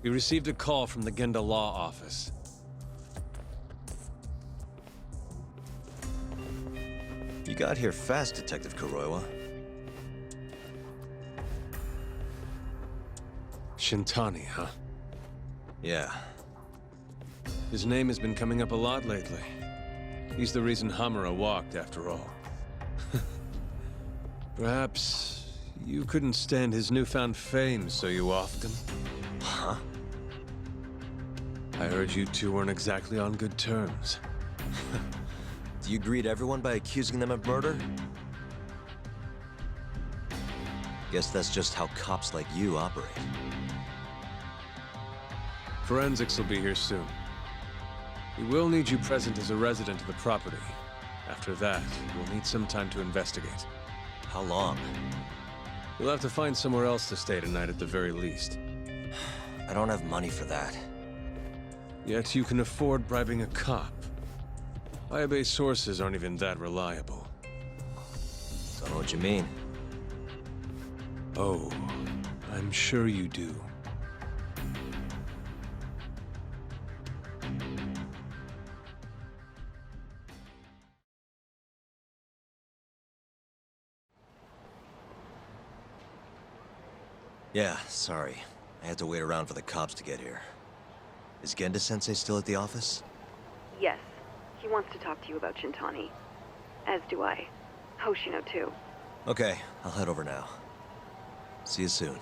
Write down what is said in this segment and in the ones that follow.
You received a call from the Genda Law Office. You got here fast, Detective Kuroiwa. Shintani, huh? Yeah. His name has been coming up a lot lately. He's the reason Hamura walked, after all. Perhaps you couldn't stand his newfound fame, so you offed him? Huh? I heard you two weren't exactly on good terms. Do you greet everyone by accusing them of murder? Guess that's just how cops like you operate. Forensics will be here soon. We will need you present as a resident of the property. After that, we'll need some time to investigate. How long? You'll have to find somewhere else to stay tonight at the very least. I don't have money for that. Yet you can afford bribing a cop. Ayabe's sources aren't even that reliable. Don't know what you mean. Oh, I'm sure you do. Yeah, sorry. I had to wait around for the cops to get here. Is Genda-sensei still at the office? Yes. He wants to talk to you about Shintani. As do I. Hoshino, too. Okay, I'll head over now. See you soon.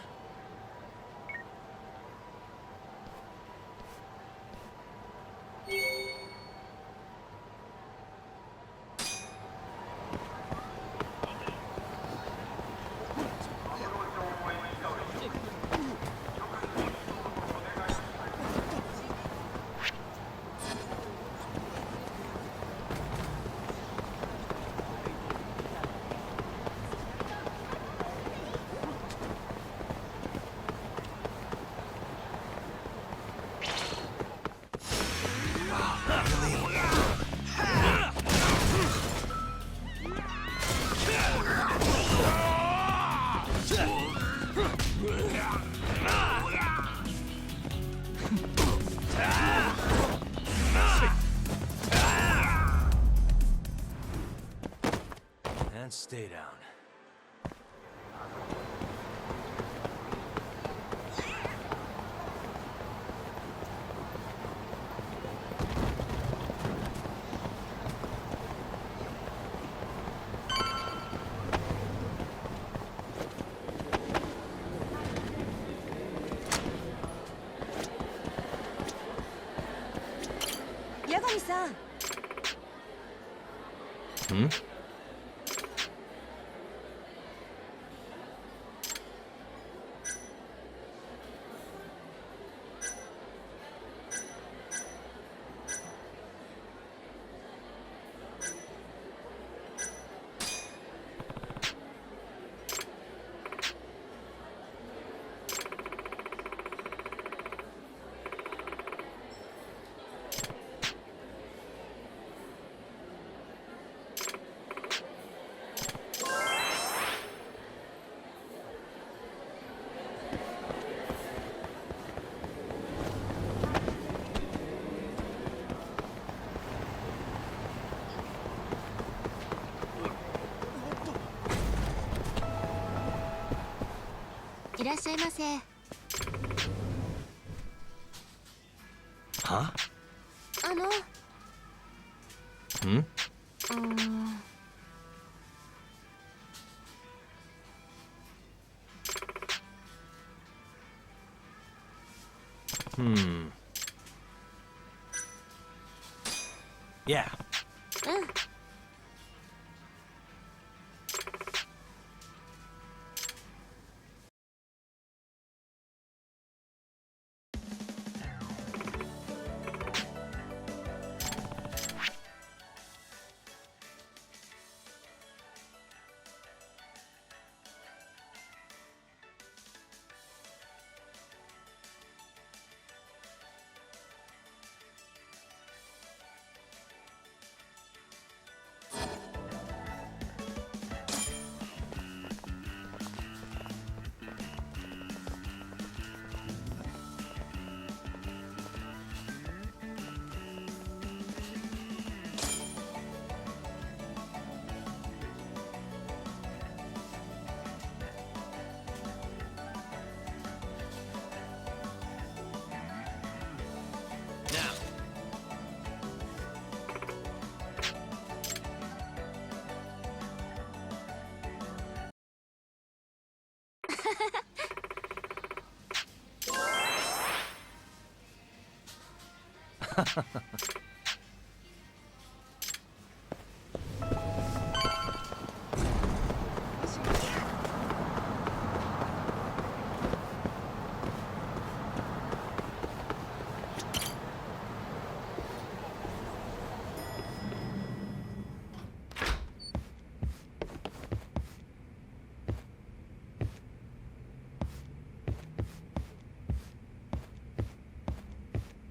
And stay down. Yagami-san. Hmm? Huh? Hmm? Hmm. Yeah.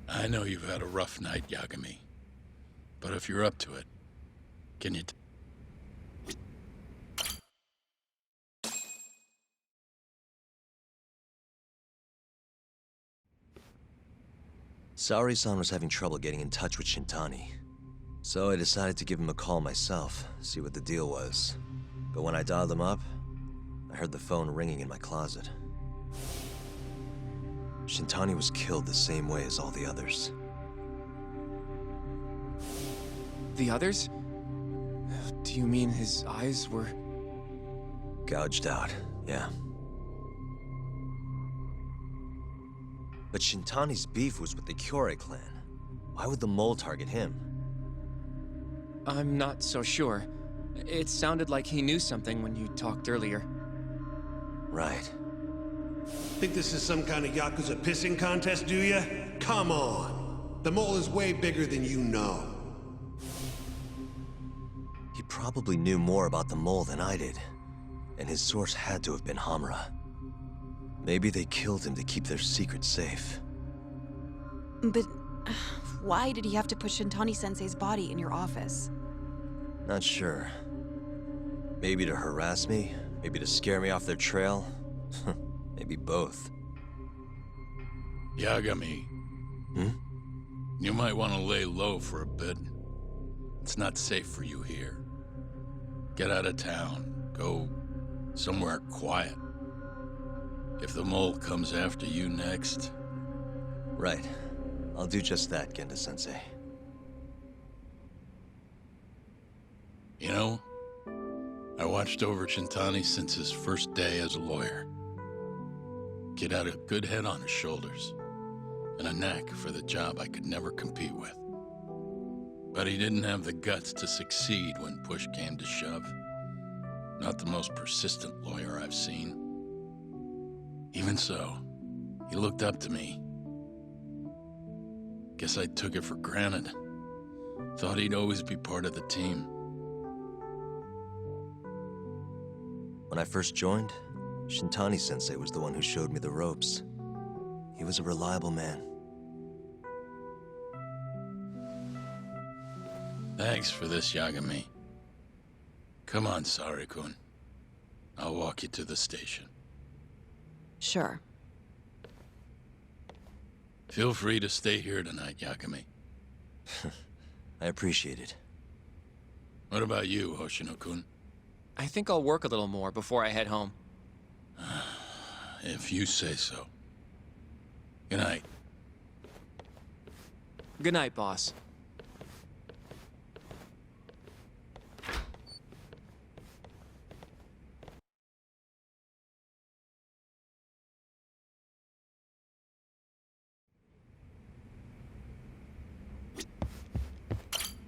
I know you've had a rough night, Yagami. But if you're up to it, can you... Saori-san was having trouble getting in touch with Shintani. So I decided to give him a call myself, see what the deal was. But when I dialed him up, I heard the phone ringing in my closet. Shintani was killed the same way as all the others. The others? Do you mean his eyes were... Gouged out, yeah. But Shintani's beef was with the Kyorei clan. Why would the mole target him? I'm not so sure. It sounded like he knew something when you talked earlier. Right. Think this is some kind of Yakuza pissing contest, do ya? Come on! The mole is way bigger than you know. He probably knew more about the mole than I did. And his source had to have been Hamura. Maybe they killed him to keep their secret safe. But why did he have to put Shintani-sensei's body in your office? Not sure. Maybe to harass me? Maybe to scare me off their trail? Maybe both. Yagami. Hmm? You might want to lay low for a bit. It's not safe for you here. Get out of town. Go somewhere quiet. If the mole comes after you next... Right. I'll do just that, Genda-sensei. You know, I watched over Shintani since his first day as a lawyer. Kid had a good head on his shoulders, and a knack for the job I could never compete with. But he didn't have the guts to succeed when push came to shove. Not the most persistent lawyer I've seen. Even so, he looked up to me. Guess I took it for granted. Thought he'd always be part of the team. When I first joined, Shintani-sensei was the one who showed me the ropes. He was a reliable man. Thanks for this, Yagami. Come on, Saori-kun. I'll walk you to the station. Sure. Feel free to stay here tonight, Yagami. I appreciate it. What about you, Hoshino-kun? I think I'll work a little more before I head home. If you say so. Good night. Good night, boss.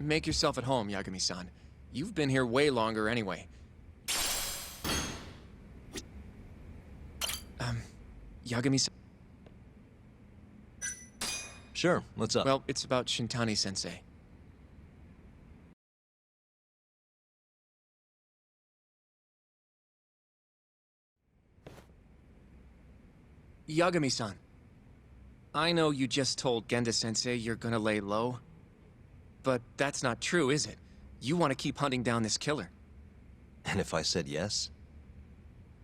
Make yourself at home, Yagami-san. You've been here way longer anyway. Yagami-san... Sure, what's up? Well, it's about Shintani-sensei. Yagami-san. I know you just told Genda-sensei you're gonna lay low. But that's not true, is it? You want to keep hunting down this killer. And if I said yes?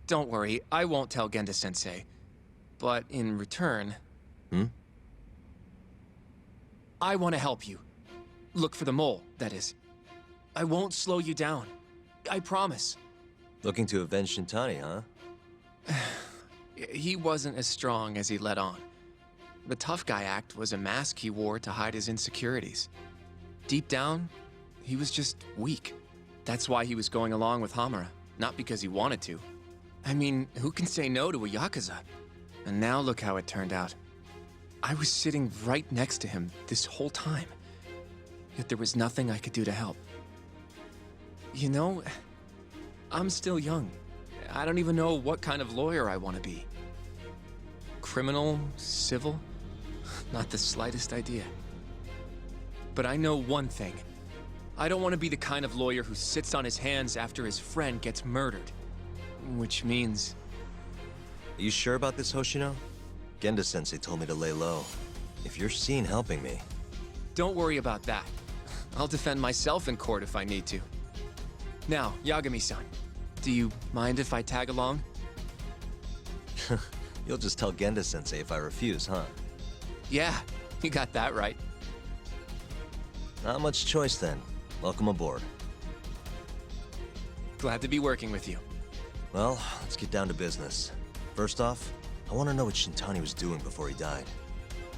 Don't worry, I won't tell Genda-sensei. But in return... Hmm? I want to help you. Look for the mole, that is. I won't slow you down. I promise. Looking to avenge Shintani, huh? He wasn't as strong as he let on. The tough guy act was a mask he wore to hide his insecurities. Deep down, he was just weak. That's why he was going along with Hamura, not because he wanted to. I mean, who can say no to a Yakuza? And now look how it turned out. I was sitting right next to him this whole time. Yet there was nothing I could do to help. You know, I'm still young. I don't even know what kind of lawyer I want to be. Criminal? Civil? Not the slightest idea. But I know one thing. I don't want to be the kind of lawyer who sits on his hands after his friend gets murdered. Which means... Are you sure about this, Hoshino? Genda-sensei told me to lay low. If you're seen helping me... Don't worry about that. I'll defend myself in court if I need to. Now, Yagami-san, do you mind if I tag along? You'll just tell Genda-sensei if I refuse, huh? Yeah, you got that right. Not much choice then. Welcome aboard. Glad to be working with you. Well, let's get down to business. First off, I want to know what Shintani was doing before he died.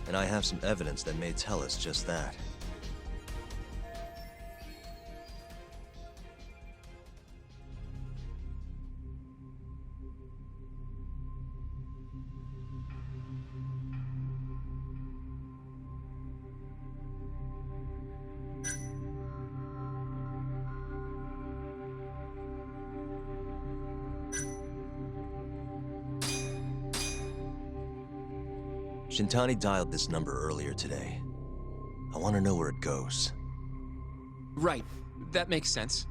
And I have some evidence that may tell us just that. Shintani dialed this number earlier today. I want to know where it goes. Right, that makes sense.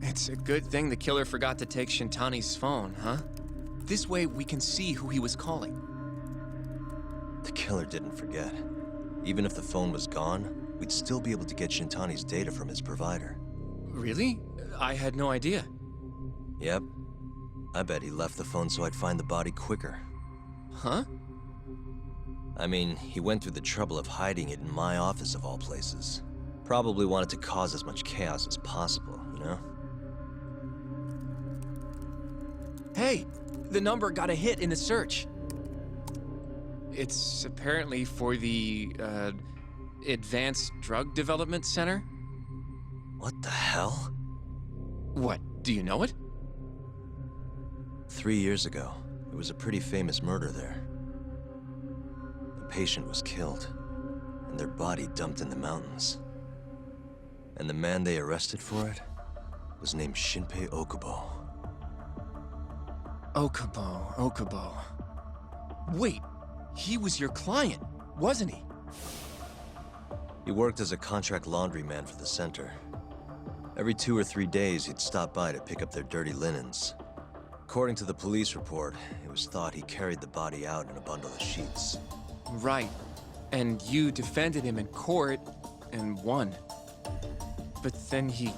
It's a good thing the killer forgot to take Shintani's phone, huh? This way we can see who he was calling. The killer didn't forget. Even if the phone was gone, we'd still be able to get Shintani's data from his provider. Really? I had no idea. Yep. I bet he left the phone so I'd find the body quicker. Huh? I mean, he went through the trouble of hiding it in my office of all places. Probably wanted to cause as much chaos as possible, you know? Hey, the number got a hit in the search. It's apparently for the, Advanced Drug Development Center? What the hell? What, do you know it? 3 years ago, there was a pretty famous murder there. A patient was killed, and their body dumped in the mountains. And the man they arrested for it was named Shinpei Okubo. Okubo. Wait, he was your client, wasn't he? He worked as a contract laundryman for the center. Every 2 or 3 days, he'd stop by to pick up their dirty linens. According to the police report, it was thought he carried the body out in a bundle of sheets. Right. And you defended him in court and won. But then he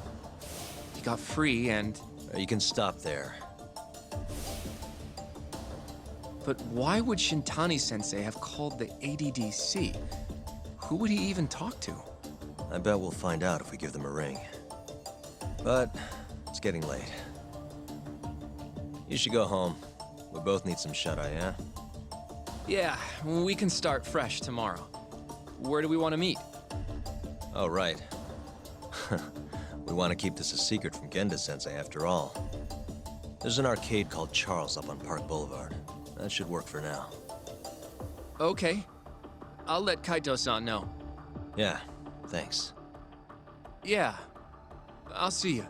got free and... You can stop there. But why would Shintani-sensei have called the ADDC? Who would he even talk to? I bet we'll find out if we give them a ring. But it's getting late. You should go home. We both need some shut-eye, yeah? Yeah, we can start fresh tomorrow. Where do we want to meet? Oh, right. We want to keep this a secret from Genda-sensei after all. There's an arcade called Charles up on Park Boulevard. That should work for now. Okay. I'll let Kaito-san know. Yeah, thanks. Yeah. I'll see you.